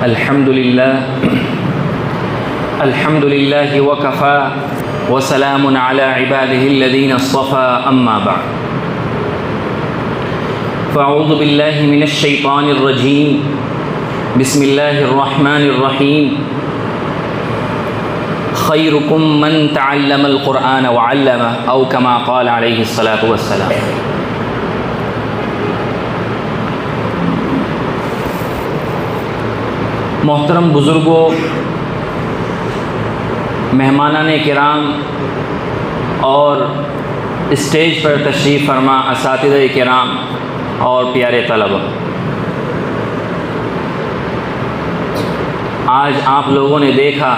الحمد لله وكفى وسلام على عباده الذين اصطفى أما بعد فأعوذ بالله من الشيطان الرجيم بسم الله الرحمن الرحيم خيركم من تعلم القرآن وعلمه أو كما قال عليه الصلاة والسلام۔ محترم بزرگوں، مہمانان کرام اور اسٹیج پر تشریف فرما اساتذہ کرام اور پیارے طلبہ، آج آپ لوگوں نے دیکھا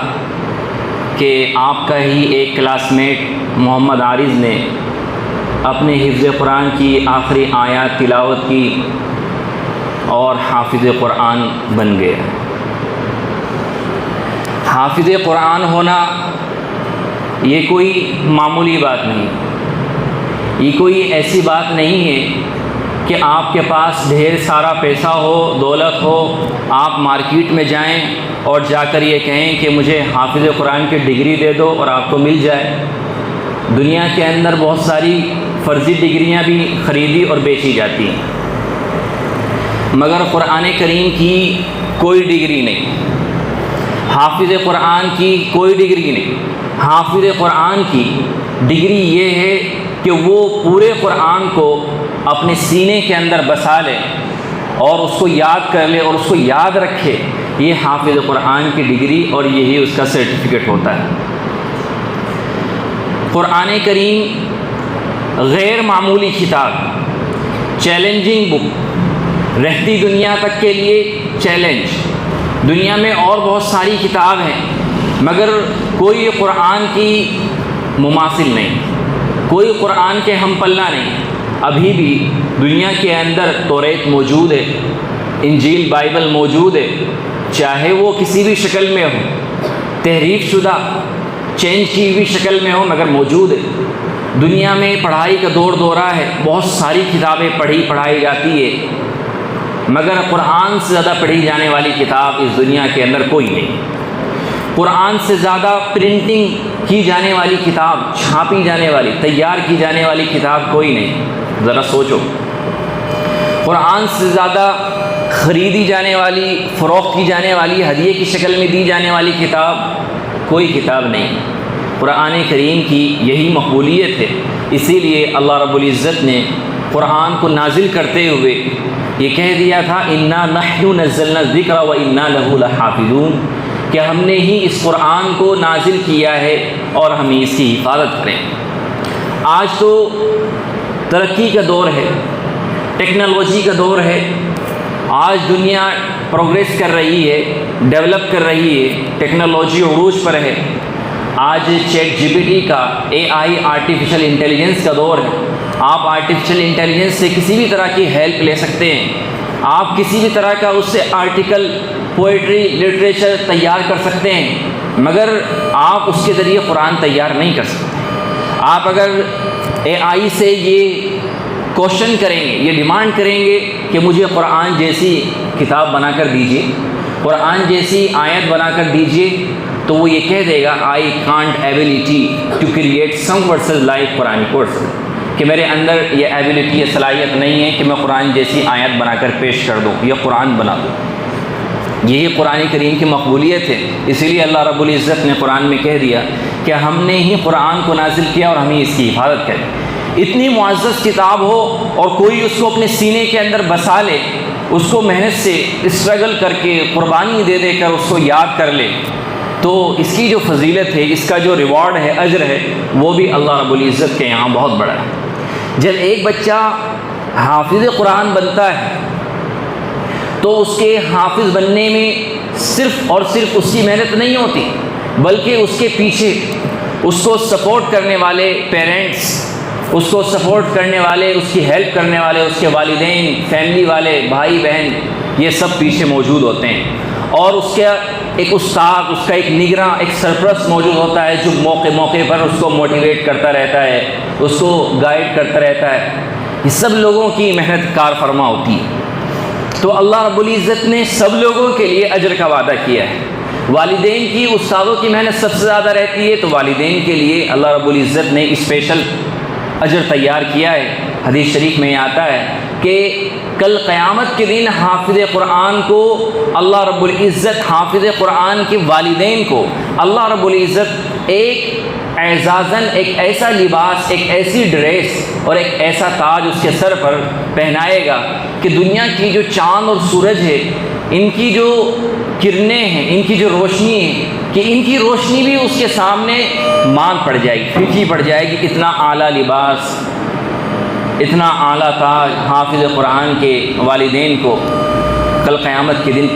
کہ آپ کا ہی ایک کلاس میٹ محمد عارض نے اپنے حفظ قرآن کی آخری آیات تلاوت کی اور حافظ قرآن بن گیا۔ حافظ قرآن ہونا یہ کوئی معمولی بات نہیں، یہ کوئی ایسی بات نہیں ہے کہ آپ کے پاس ڈھیر سارا پیسہ ہو، دولت ہو، آپ مارکیٹ میں جائیں اور جا کر یہ کہیں کہ مجھے حافظ قرآن کی ڈگری دے دو اور آپ کو مل جائے۔ دنیا کے اندر بہت ساری فرضی ڈگریاں بھی خریدی اور بیچی جاتی ہیں، مگر قرآن کریم کی کوئی ڈگری نہیں، حافظ قرآن کی کوئی ڈگری نہیں۔ حافظ قرآن کی ڈگری یہ ہے کہ وہ پورے قرآن کو اپنے سینے کے اندر بسا لے اور اس کو یاد کر لے اور اس کو یاد رکھے، یہ حافظ قرآن کی ڈگری اور یہی اس کا سرٹیفکیٹ ہوتا ہے۔ قرآن کریم غیر معمولی کتاب، چیلنجنگ بک، رہتی دنیا تک کے لیے چیلنج۔ دنیا میں اور بہت ساری کتاب ہیں مگر کوئی قرآن کی مماثل نہیں، کوئی قرآن کے ہم پلہ نہیں۔ ابھی بھی دنیا کے اندر توریت موجود ہے، انجیل بائبل موجود ہے، چاہے وہ کسی بھی شکل میں ہو، تحریف شدہ، چینج کی ہوئی شکل میں ہو، مگر موجود ہے۔ دنیا میں پڑھائی کا دور دورہ ہے، بہت ساری کتابیں پڑھائی جاتی ہے، مگر قرآن سے زیادہ پڑھی جانے والی کتاب اس دنیا کے اندر کوئی نہیں۔ قرآن سے زیادہ پرنٹنگ کی جانے والی کتاب، چھاپی جانے والی، تیار کی جانے والی کتاب کوئی نہیں۔ ذرا سوچو، قرآن سے زیادہ خریدی جانے والی، فروخت کی جانے والی، ہدیے کی شکل میں دی جانے والی کتاب کوئی کتاب نہیں۔ قرآن کریم کی یہی مقبولیت ہے، اسی لیے اللہ رب العزت نے قرآن کو نازل کرتے ہوئے یہ کہہ دیا تھا انا نحن نزلنا الذکر وانا لہ لحافظون، کہ ہم نے ہی اس قرآن کو نازل کیا ہے اور ہم اس کی حفاظت کریں۔ آج تو ترقی کا دور ہے، ٹیکنالوجی کا دور ہے، آج دنیا پروگریس کر رہی ہے، ڈیولپ کر رہی ہے، ٹیکنالوجی عروج پر ہے۔ آج چیٹ جی پی ٹی کا، اے آئی، آرٹیفیشل انٹیلیجنس کا دور ہے۔ آپ آرٹیفیشل انٹیلیجنس سے کسی بھی طرح کی ہیلپ لے سکتے ہیں، آپ کسی بھی طرح کا اس سے آرٹیکل، پوئٹری، لٹریچر تیار کر سکتے ہیں، مگر آپ اس کے ذریعے قرآن تیار نہیں کر سکتے۔ آپ اگر اے آئی سے یہ کوشچن کریں گے، یہ ڈیمانڈ کریں گے کہ مجھے قرآن جیسی کتاب بنا کر دیجیے، قرآن جیسی آیت بنا کر دیجیے، تو وہ یہ کہہ دے گا I can't ability to create some verses like Quran verse, کہ میرے اندر یہ ایبلٹی، یہ صلاحیت نہیں ہے کہ میں قرآن جیسی آیت بنا کر پیش کر دوں یا قرآن بنا دوں۔ یہی قرآن کریم کی مقبولیت ہے، اسی لیے اللہ رب العزت نے قرآن میں کہہ دیا کہ ہم نے ہی قرآن کو نازل کیا اور ہم ہی اس کی حفاظت کریں۔ اتنی معزز کتاب ہو اور کوئی اس کو اپنے سینے کے اندر بسا لے، اس کو محنت سے اسٹرگل کر کے، قربانی دے دے کر اس کو یاد کر لے، تو اس کی جو فضیلت ہے، اس کا جو ریوارڈ ہے، اجر ہے، وہ بھی اللہ رب العزت کے یہاں بہت بڑا ہے۔ جب ایک بچہ حافظ قرآن بنتا ہے تو اس کے حافظ بننے میں صرف اور صرف اس کی محنت نہیں ہوتی، بلکہ اس کے پیچھے اس کو سپورٹ کرنے والے پیرنٹس، اس کو سپورٹ کرنے والے، اس کی ہیلپ کرنے والے، اس کے والدین، فیملی والے، بھائی بہن، یہ سب پیچھے موجود ہوتے ہیں، اور اس کا ایک استاد، اس کا ایک نگراں، ایک سرپرست موجود ہوتا ہے جو موقع پر اس کو موٹیویٹ کرتا رہتا ہے، اس کو گائیڈ کرتا رہتا ہے۔ یہ سب لوگوں کی محنت کار فرما ہوتی ہے۔ تو اللہ رب العزت نے سب لوگوں کے لیے اجر کا وعدہ کیا ہے۔ والدین کی، استادوں کی محنت سب سے زیادہ رہتی ہے، تو والدین کے لیے اللہ رب العزت نے اسپیشل اجر تیار کیا ہے۔ حدیث شریف میں یہ آتا ہے کہ کل قیامت کے دن حافظ قرآن کو اللہ رب العزت، حافظ قرآن کے والدین کو اللہ رب العزت ایک اعزازاً ایک ایسا لباس، ایک ایسی ڈریس اور ایک ایسا تاج اس کے سر پر پہنائے گا کہ دنیا کی جو چاند اور سورج ہے، ان کی جو کرنیں ہیں، ان کی جو روشنی ہے، کہ ان کی روشنی بھی اس کے سامنے ماند پڑ جائے گی، پھیکی پڑ جائے گی۔ اتنا اعلیٰ لباس، اتنا اعلیٰ تاج حافظ قرآن کے والدین کو کل قیامت کے دن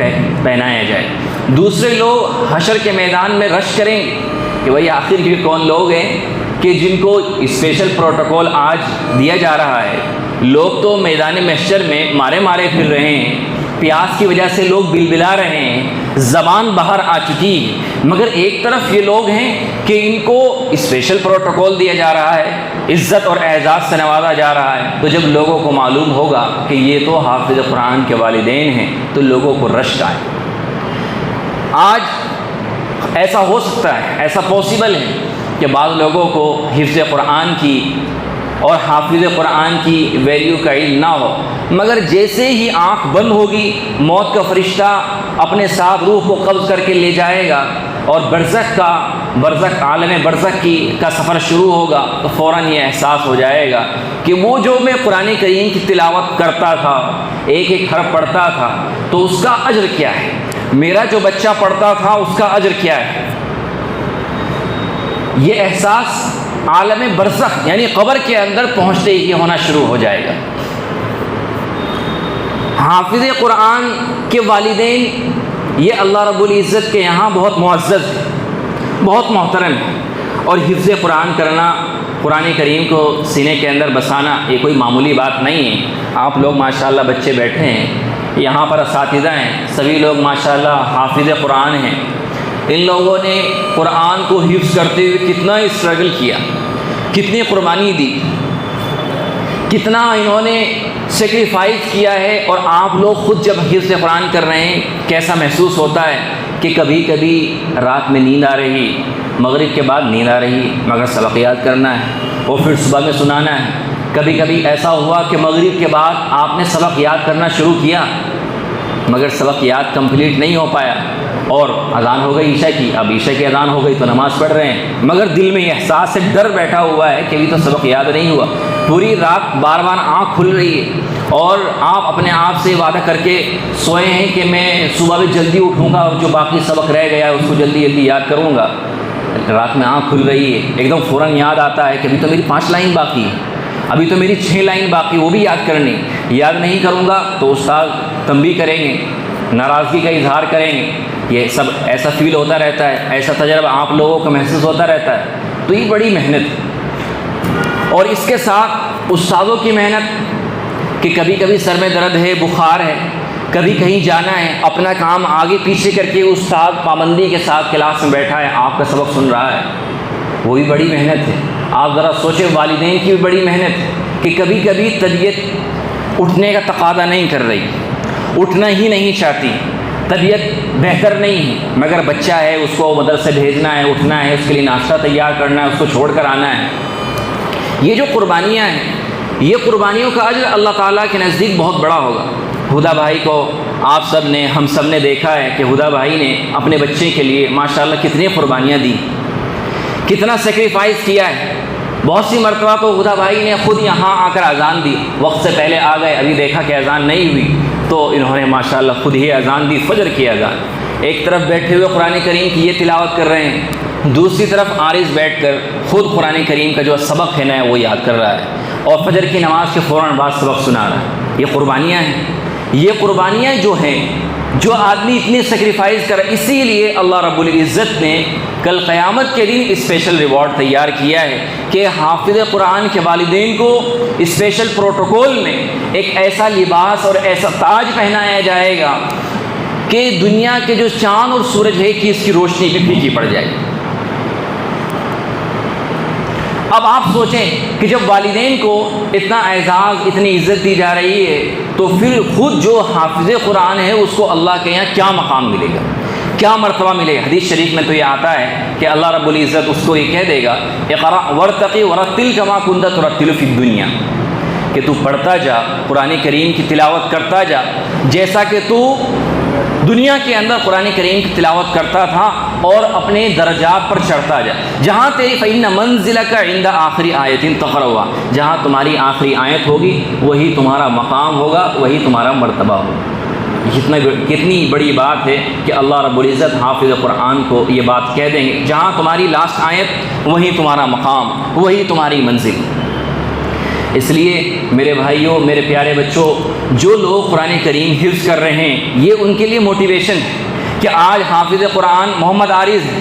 پہنایا جائے۔ دوسرے لوگ حشر کے میدان میں رش کریں گے کہ بھئی آخر یہ کون لوگ ہیں کہ جن کو اسپیشل پروٹوکول آج دیا جا رہا ہے۔ لوگ تو میدان محشر میں مارے مارے پھر رہے ہیں، پیاس کی وجہ سے لوگ بلبلا رہے ہیں، زبان باہر آ چکی ہے، مگر ایک طرف یہ لوگ ہیں کہ ان کو اسپیشل پروٹوکول دیا جا رہا ہے، عزت اور اعزاز سے نوازا جا رہا ہے۔ تو جب لوگوں کو معلوم ہوگا کہ یہ تو حافظ قرآن کے والدین ہیں تو لوگوں کو رشک آئے۔ آج ایسا ہو سکتا ہے، ایسا پاسبل ہے کہ بعض لوگوں کو حفظ قرآن کی اور حافظ قرآن کی ویلیو کا علم نہ ہو، مگر جیسے ہی آنکھ بند ہوگی موت کا فرشتہ اپنے ساتھ روح کو قبض کر کے لے جائے گا اور برزخ عالم برزخ کا سفر شروع ہوگا، تو فوراً یہ احساس ہو جائے گا کہ وہ جو میں قرآن کریم کی تلاوت کرتا تھا، ایک ایک حرف پڑھتا تھا، تو اس کا اجر کیا ہے، میرا جو بچہ پڑھتا تھا اس کا اجر کیا ہے۔ یہ احساس عالم برزخ یعنی قبر کے اندر پہنچتے ہی ہونا شروع ہو جائے گا۔ حافظ قرآن کے والدین یہ اللہ رب العزت کے یہاں بہت معزز ہے، بہت محترم ہے، اور حفظ قرآن کرنا، قرآن کریم کو سینے کے اندر بسانا یہ کوئی معمولی بات نہیں ہے۔ آپ لوگ ماشاءاللہ بچے بیٹھے ہیں، یہاں پر اساتذہ ہیں، سبھی لوگ ماشاءاللہ حافظ قرآن ہیں۔ ان لوگوں نے قرآن کو حفظ کرتے ہوئے کتنا اسٹرگل کیا، کتنی قربانی دی، کتنا انہوں نے سیکریفائز کیا ہے۔ اور آپ لوگ خود جب حفظ قرآن کر رہے ہیں کیسا محسوس ہوتا ہے کہ کبھی کبھی رات میں نیند آ رہی، مغرب کے بعد نیند آ رہی، مگر سبق یاد کرنا ہے اور پھر صبح میں سنانا ہے۔ کبھی کبھی ایسا ہوا کہ مغرب کے بعد آپ نے سبق یاد کرنا شروع کیا، مگر سبق یاد کمپلیٹ نہیں ہو پایا اور اذان ہو گئی عشاء کی، اب عشاء کی اذان ہو گئی تو نماز پڑھ رہے ہیں، مگر دل میں یہ احساس سے ڈر بیٹھا ہوا ہے کہ ابھی تو سبق یاد نہیں ہوا۔ پوری رات بار بار آنکھ کھل رہی ہے اور آپ اپنے آپ سے وعدہ کر کے سوئے ہیں کہ میں صبح میں جلدی اٹھوں گا اور جو باقی سبق رہ گیا ہے اس کو جلدی جلدی یاد کروں گا۔ رات میں آنکھ کھل رہی ہے، ایک دم فوراً یاد آتا ہے کہ ابھی تو میری 5 لائن باقی ہے، ابھی تو میری 6 لائن باقی، وہ بھی یاد کرنی، یاد نہیں کروں گا تو استاد تنبیہ کریں گے، ناراضگی کا اظہار کریں گے۔ یہ سب ایسا فیل ہوتا رہتا ہے، ایسا تجربہ آپ لوگوں کو محسوس ہوتا رہتا ہے۔ تو یہ بڑی محنت ہے، اور اس کے ساتھ استادوں کی محنت کہ کبھی کبھی سر میں درد ہے، بخار ہے، کبھی کہیں جانا ہے، اپنا کام آگے پیچھے کر کے استاد پابندی کے ساتھ کلاس میں بیٹھا ہے، آپ کا سبق سن رہا ہے، وہ بھی بڑی محنت ہے۔ آپ ذرا سوچیں، والدین کی بھی بڑی محنت ہے کہ کبھی کبھی طبیعت اٹھنے کا تقاضا نہیں کر رہی، اٹھنا ہی نہیں چاہتی، طبیعت بہتر نہیں ہے، مگر بچہ ہے، اس کو مدرسے بھیجنا ہے، اٹھنا ہے، اس کے لیے ناشتہ تیار کرنا ہے، اس کو چھوڑ کر آنا ہے۔ یہ جو قربانیاں ہیں، یہ قربانیوں کا اجر اللہ تعالیٰ کے نزدیک بہت بڑا ہوگا۔ ہدا بھائی کو آپ سب نے، ہم سب نے دیکھا ہے کہ ہدا بھائی نے اپنے بچے کے لیے ماشاءاللہ کتنی قربانیاں دی، کتنا سیکریفائز کیا ہے۔ بہت سی مرتبہ تو ہدا بھائی نے خود یہاں آ کر اذان دی، وقت سے پہلے آ گئے، ابھی دیکھا کہ اذان نہیں ہوئی تو انہوں نے ماشاءاللہ خود ہی اذان دی، فجر کی اذان۔ ایک طرف بیٹھے ہوئے قرآن کریم کی یہ تلاوت کر رہے ہیں، دوسری طرف عارض بیٹھ کر خود قرآن کریم کا جو سبق ہے نا وہ یاد کر رہا ہے، اور فجر کی نماز کے فوراً بعد سبق سنا رہا ہے۔ یہ قربانیاں ہیں، یہ قربانیاں جو ہیں، جو آدمی اتنی سیکریفائز کر، اسی لیے اللہ رب العزت نے کل قیامت کے دن اسپیشل ریوارڈ تیار کیا ہے کہ حافظ قرآن کے والدین کو اسپیشل پروٹوکول میں ایک ایسا لباس اور ایسا تاج پہنایا جائے گا کہ دنیا کے جو چاند اور سورج ہے کہ اس کی روشنی بھی پھیکی پڑ جائے گی۔ اب آپ سوچیں کہ جب والدین کو اتنا اعزاز اتنی عزت دی جا رہی ہے تو پھر خود جو حافظ قرآن ہے اس کو اللہ کے یہاں کیا مقام ملے گا، کیا مرتبہ ملے گا۔ حدیث شریف میں تو یہ آتا ہے کہ اللہ رب العزت اس کو یہ کہہ دے گا اقرأ ورتقی ورتل کما کنت ترتل فی الدنیا، کہ تو پڑھتا جا، قرآن کریم کی تلاوت کرتا جا جیسا کہ تو دنیا کے اندر قرآن کریم کی تلاوت کرتا تھا، اور اپنے درجات پر چڑھتا جا۔ جہاں تیری فإن منزلک عند آخری آیت تقرأها، جہاں تمہاری آخری آیت ہوگی وہی تمہارا مقام ہوگا، وہی تمہارا مرتبہ ہوگا۔ کتنی بڑی بات ہے کہ اللہ رب العزت حافظ قرآن کو یہ بات کہہ دیں گے، جہاں تمہاری لاسٹ آیت وہی تمہارا مقام، وہی تمہاری منزل۔ اس لیے میرے بھائیوں، میرے پیارے بچوں، جو لوگ قرآن کریم حفظ کر رہے ہیں یہ ان کے لیے موٹیویشن ہے کہ آج حافظ قرآن محمد عارض ہے،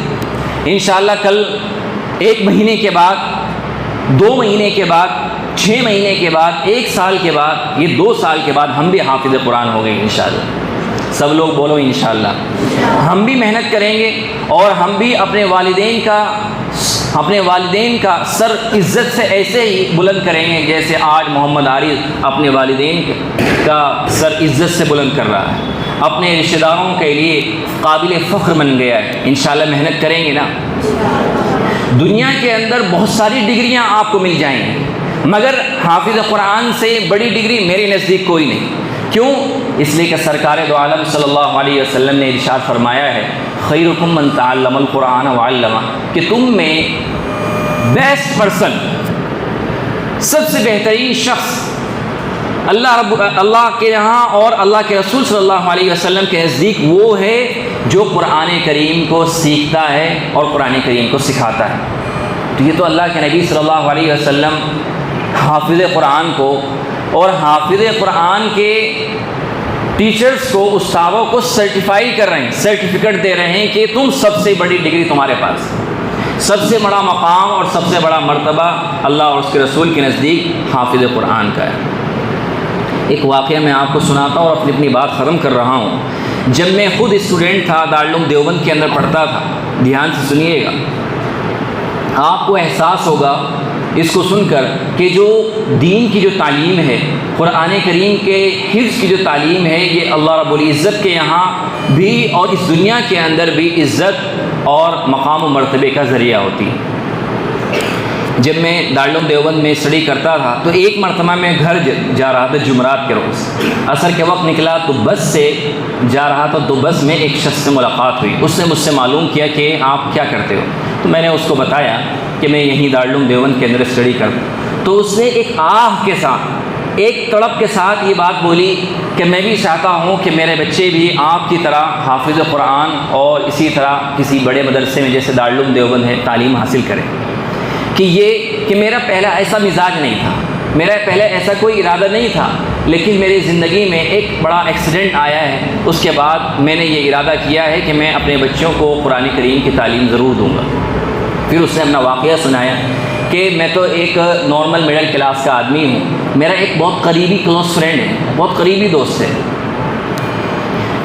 انشاءاللہ کل 1 مہینے کے بعد، 2 مہینے کے بعد، 6 مہینے کے بعد، 1 سال کے بعد، یہ 2 سال کے بعد ہم بھی حافظ قرآن ہو گئے انشاءاللہ۔ سب لوگ بولو انشاءاللہ۔ ہم بھی محنت کریں گے اور ہم بھی اپنے والدین کا سر عزت سے ایسے ہی بلند کریں گے جیسے آج محمد عارض اپنے والدین کا سر عزت سے بلند کر رہا ہے، اپنے رشتہ داروں کے لیے قابل فخر بن گیا ہے۔ انشاءاللہ محنت کریں گے نا۔ دنیا کے اندر بہت ساری ڈگریاں آپ کو مل جائیں گی، مگر حافظ قرآن سے بڑی ڈگری میرے نزدیک کوئی نہیں۔ کیوں؟ اس لیے کہ سرکار دو عالم صلی اللہ علیہ وسلم نے ارشاد فرمایا ہے خیرکم من تعلم القرآن وعلمہ، کہ تم میں بیسٹ پرسن، سب سے بہترین شخص اللہ کے یہاں اور اللہ کے رسول صلی اللہ علیہ وسلم کے نزدیک وہ ہے جو قرآن کریم کو سیکھتا ہے اور قرآن کریم کو سکھاتا ہے۔ تو یہ تو اللہ کے نبی صلی اللہ علیہ وسلم حافظ قرآن کو اور حافظ قرآن کے ٹیچرز کو، استادوں کو سرٹیفائی کر رہے ہیں، سرٹیفکیٹ دے رہے ہیں کہ تم سب سے بڑی ڈگری تمہارے پاس، سب سے بڑا مقام اور سب سے بڑا مرتبہ اللہ اور اس کے رسول کے نزدیک حافظ قرآن کا ہے۔ ایک واقعہ میں آپ کو سناتا ہوں اور اپنی بات ختم کر رہا ہوں۔ جب میں خود اسٹوڈنٹ تھا، دارالعلوم دیوبند کے اندر پڑھتا تھا، دھیان سے سنیے گا، آپ کو احساس ہوگا اس کو سن کر کہ جو دین کی جو تعلیم ہے، قرآن کریم کے حفظ کی جو تعلیم ہے، یہ اللہ رب العزت کے یہاں بھی اور اس دنیا کے اندر بھی عزت اور مقام و مرتبے کا ذریعہ ہوتی ہے۔ جب میں دارالعلوم دیوبند میں اسٹڈی کرتا تھا تو ایک مرتبہ میں گھر جا رہا تھا جمعرات کے روز، عصر کے وقت نکلا تو بس سے جا رہا تھا، تو بس میں ایک شخص سے ملاقات ہوئی۔ اس نے مجھ سے معلوم کیا کہ آپ کیا کرتے ہو، تو میں نے اس کو بتایا کہ میں یہیں دارالعلوم دیوبند کے اندر اسٹڈی کرتا ہوں۔ تو اس نے ایک آہ کے ساتھ، ایک تڑپ کے ساتھ یہ بات بولی کہ میں بھی چاہتا ہوں کہ میرے بچے بھی آپ کی طرح حافظ قرآن اور اسی طرح کسی بڑے مدرسے میں جیسے دارالعلوم دیوبند ہے تعلیم حاصل کریں۔ کہ میرا پہلا ایسا مزاج نہیں تھا، میرا پہلے ایسا کوئی ارادہ نہیں تھا، لیکن میری زندگی میں ایک بڑا ایکسیڈنٹ آیا ہے، اس کے بعد میں نے یہ ارادہ کیا ہے کہ میں اپنے بچوں کو قرآن کریم کی تعلیم ضرور دوں گا۔ پھر اس نے اپنا واقعہ سنایا کہ میں تو ایک نارمل مڈل کلاس کا آدمی ہوں، میرا ایک بہت قریبی کلوز فرینڈ ہے، بہت قریبی دوست ہے،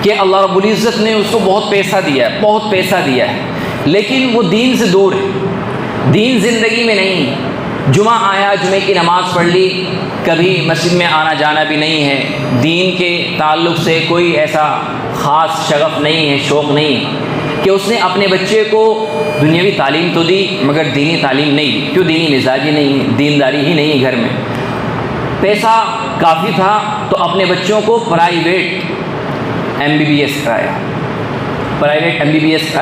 کہ اللہ رب العزت نے اس کو بہت پیسہ دیا ہے، لیکن وہ دین سے دور ہے، دین زندگی میں نہیں۔ جمعہ آیا، جمعے کی نماز پڑھ لی، کبھی مسجد میں آنا جانا بھی نہیں ہے، دین کے تعلق سے کوئی ایسا خاص شغف نہیں ہے، شوق نہیں ہے کہ اس نے اپنے بچے کو دنیاوی تعلیم تو دی مگر دینی تعلیم نہیں دی۔ کیوں؟ دینی مزاج ہی نہیں ہے، دینداری ہی نہیں ہے گھر میں۔ پیسہ کافی تھا تو اپنے بچوں کو پرائیویٹ MBBS کرایا،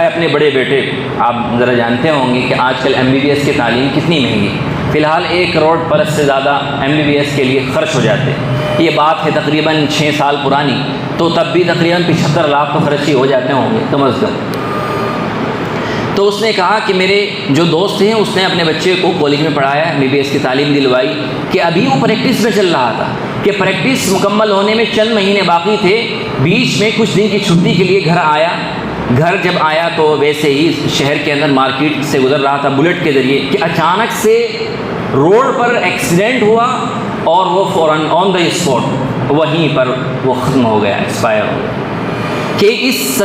اپنے بڑے بیٹے کو۔ آپ ذرا جانتے ہوں گے کہ آج کل MBBS کی تعلیم کتنی مہنگی، فی الحال 1 کروڑ پلس سے زیادہ MBBS کے لیے خرچ ہو جاتے ہیں۔ یہ بات ہے تقریباً 6 سال پرانی، تو تب بھی تقریباً 75 لاکھ تو خرچ ہی ہو جاتے ہوں گے کم از کم۔ تو اس نے کہا کہ میرے جو دوست ہیں اس نے اپنے بچے کو کالج میں پڑھایا، MBBS کی تعلیم دلوائی، کہ ابھی وہ پریکٹس میں چل رہا تھا کہ پریکٹس مکمل ہونے میں چند مہینے باقی تھے۔ بیچ میں کچھ دن کی چھٹی کے لیے گھر جب آیا تو ویسے ہی شہر کے اندر مارکیٹ سے گزر رہا تھا بلٹ کے ذریعے کہ اچانک سے روڈ پر ایکسیڈنٹ ہوا اور وہ فوراً آن دا اسپاٹ وہیں پر وہ ختم ہو گیا، ایکسپائر ہو گیا۔ کہ اس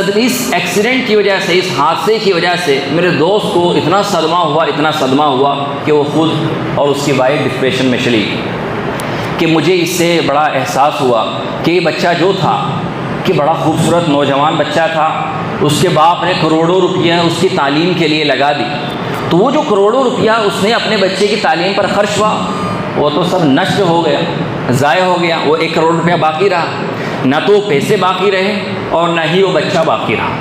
ایکسیڈنٹ کی وجہ سے، اس حادثے کی وجہ سے میرے دوست کو اتنا صدمہ ہوا کہ وہ خود اور اس کی وائف ڈپریشن میں چلی گئی۔ کہ مجھے اس سے بڑا احساس ہوا کہ یہ بچہ جو تھا کہ بڑا خوبصورت نوجوان بچہ تھا، اس کے باپ نے کروڑوں روپیہ اس کی تعلیم کے لیے لگا دی، تو وہ جو کروڑوں روپیہ اس نے اپنے بچے کی تعلیم پر خرچ ہوا وہ تو سب نشٹ ہو گیا، ضائع ہو گیا۔ وہ 1 کروڑ روپیہ باقی رہا، نہ تو پیسے باقی رہے اور نہ ہی وہ بچہ باقی رہا۔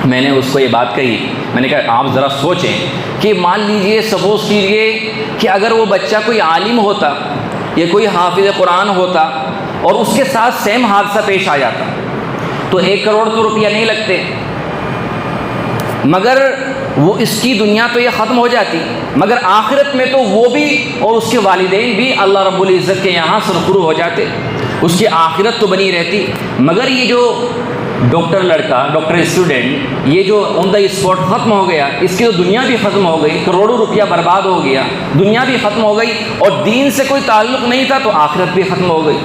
میں نے اس کو یہ بات کہی، میں نے کہا آپ ذرا سوچیں کہ مان لیجئے، سپوز کیجئے کہ اگر وہ بچہ کوئی عالم ہوتا یا کوئی حافظ قرآن ہوتا اور اس کے ساتھ سیم حادثہ پیش آ جاتا تو 1 کروڑ تو روپیہ نہیں لگتے، مگر وہ اس کی دنیا تو یہ ختم ہو جاتی، مگر آخرت میں تو وہ بھی اور اس کے والدین بھی اللہ رب العزت کے یہاں سرخرو ہو جاتے، اس کی آخرت تو بنی رہتی۔ مگر یہ جو ڈاکٹر لڑکا، ڈاکٹر اسٹوڈنٹ، یہ جو آن دا اسپاٹ ختم ہو گیا، اس کی تو دنیا بھی ختم ہو گئی، کروڑوں روپیہ برباد ہو گیا، دنیا بھی ختم ہو گئی، اور دین سے کوئی تعلق نہیں تھا تو آخرت بھی ختم ہو گئی۔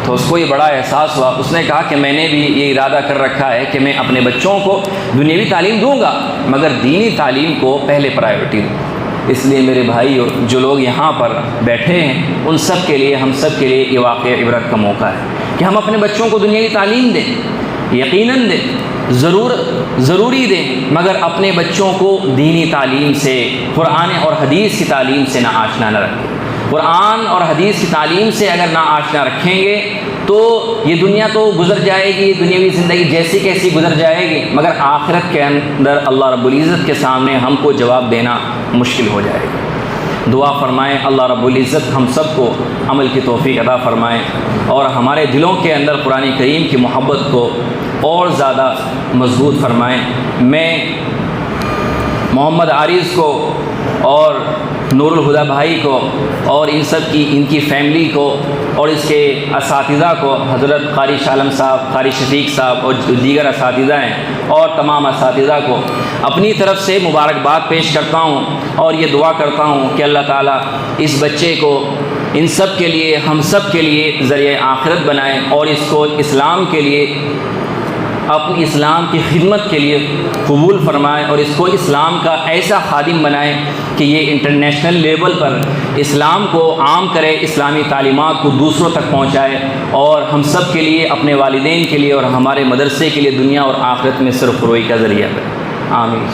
تو اس کو یہ بڑا احساس ہوا، اس نے کہا کہ میں نے بھی یہ ارادہ کر رکھا ہے کہ میں اپنے بچوں کو دنیاوی تعلیم دوں گا مگر دینی تعلیم کو پہلے پرائیورٹی دوں۔ اس لیے میرے بھائیو، جو لوگ یہاں پر بیٹھے ہیں ان سب کے لیے، ہم سب کے لیے یہ واقعہ عبرت کا موقع ہے کہ ہم اپنے بچوں کو دنیاوی تعلیم دیں، یقیناً دیں، ضروری دیں، مگر اپنے بچوں کو دینی تعلیم سے، قرآن اور حدیث کی تعلیم سے نہ آشنا نہ رکھیں۔ قرآن اور حدیث کی تعلیم سے اگر نہ آشنا رکھیں گے تو یہ دنیا تو گزر جائے گی، دنیاوی زندگی جیسی کیسی گزر جائے گی، مگر آخرت کے اندر اللہ رب العزت کے سامنے ہم کو جواب دینا مشکل ہو جائے گا۔ دعا فرمائیں اللہ رب العزت ہم سب کو عمل کی توفیق عطا فرمائیں اور ہمارے دلوں کے اندر قرآن کریم کی محبت کو اور زیادہ مضبوط فرمائیں۔ میں محمد عارض کو اور نور الہدیٰ بھائی کو اور ان کی فیملی کو اور اس کے اساتذہ کو، حضرت قاری شاہ عالم صاحب، قاری شفیق صاحب اور دیگر اساتذہ ہیں اور تمام اساتذہ کو اپنی طرف سے مبارکباد پیش کرتا ہوں اور یہ دعا کرتا ہوں کہ اللہ تعالیٰ اس بچے کو ان سب کے لیے، ہم سب کے لیے ذریعہ آخرت بنائے اور اس کو اسلام کے لیے، اپنی اسلام کی خدمت کے لیے قبول فرمائے اور اس کو اسلام کا ایسا خادم بنائے کہ یہ انٹرنیشنل لیول پر اسلام کو عام کرے، اسلامی تعلیمات کو دوسروں تک پہنچائے اور ہم سب کے لیے، اپنے والدین کے لیے اور ہمارے مدرسے کے لیے دنیا اور آخرت میں سرفروئی کا ذریعہ بنے۔ آمین۔